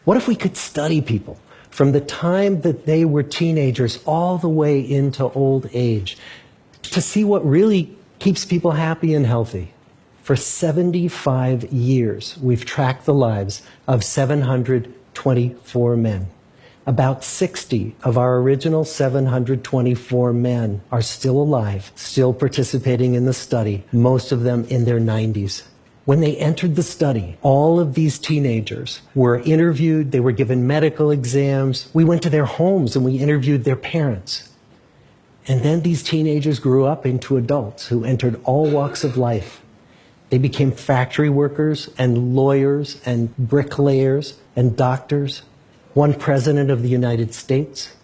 What if we could study people from the time that they were teenagers all the way into old age to see what really keeps people happy and healthy? For 75 years, we've tracked the lives of 724 men. About 60 of our original 724 men are still alive, still participating in the study, most of them in their 90s. When they entered the study, all of these teenagers were interviewed, they were given medical exams. We went to their homes and we interviewed their parents. And then these teenagers grew up into adults who entered all walks of life. They became factory workers and lawyers and bricklayers and doctors, one president of the United States.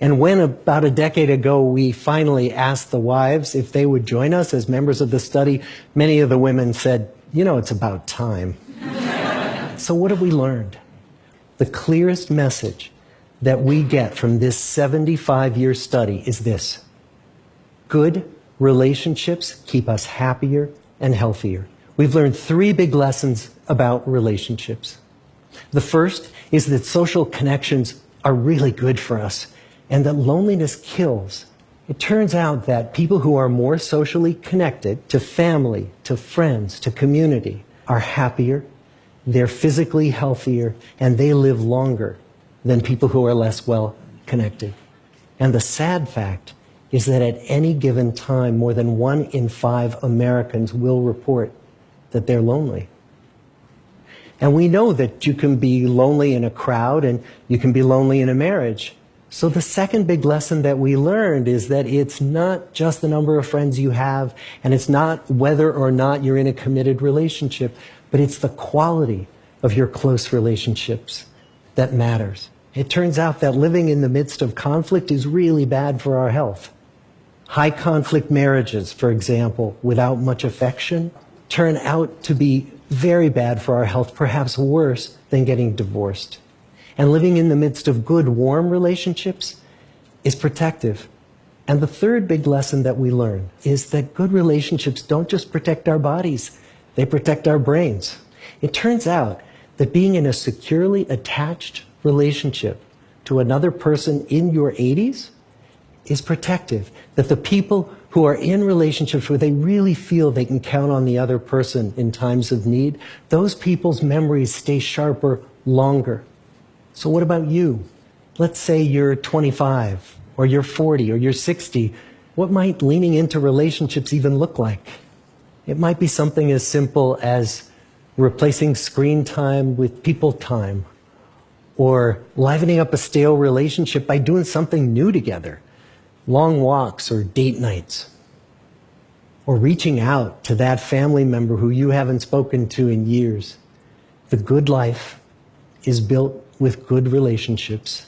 And when about a decade ago we finally asked the wives if they would join us as members of the study, many of the women said, "You know, it's about time." So what have we learned? The clearest message that we get from this 75-year study is this: good relationships keep us happier and healthier. We've learned 3 big lessons about relationships. The first is that social connections are really good for us and that loneliness kills. It turns out that people who are more socially connected to family, to friends, to community are happier, they're physically healthier, and they live longer than people who are less well connected. And the sad fact is that at any given time, more than 1 in 5 Americans will report that they're lonely. And we know that you can be lonely in a crowd and you can be lonely in a marriage. So the second big lesson that we learned is that it's not just the number of friends you have, and it's not whether or not you're in a committed relationship, but it's the quality of your close relationships that matters. It turns out that living in the midst of conflict is really bad for our health. High conflict marriages, for example, without much affection, turn out to be very bad for our health, perhaps worse than getting divorced. And living in the midst of good, warm relationships is protective. And the third big lesson that we learn is that good relationships don't just protect our bodies, they protect our brains. It turns out that being in a securely attached relationship to another person in your 80s is protective. That the people who are in relationships where they really feel they can count on the other person in times of need, those people's memories stay sharper longer. So what about you? Let's say you're 25, or you're 40, or you're 60. What might leaning into relationships even look like? It might be something as simple as replacing screen time with people time, or livening up a stale relationship by doing something new together. Long walks or date nights, or reaching out to that family member who you haven't spoken to in years. The good life is built with good relationships.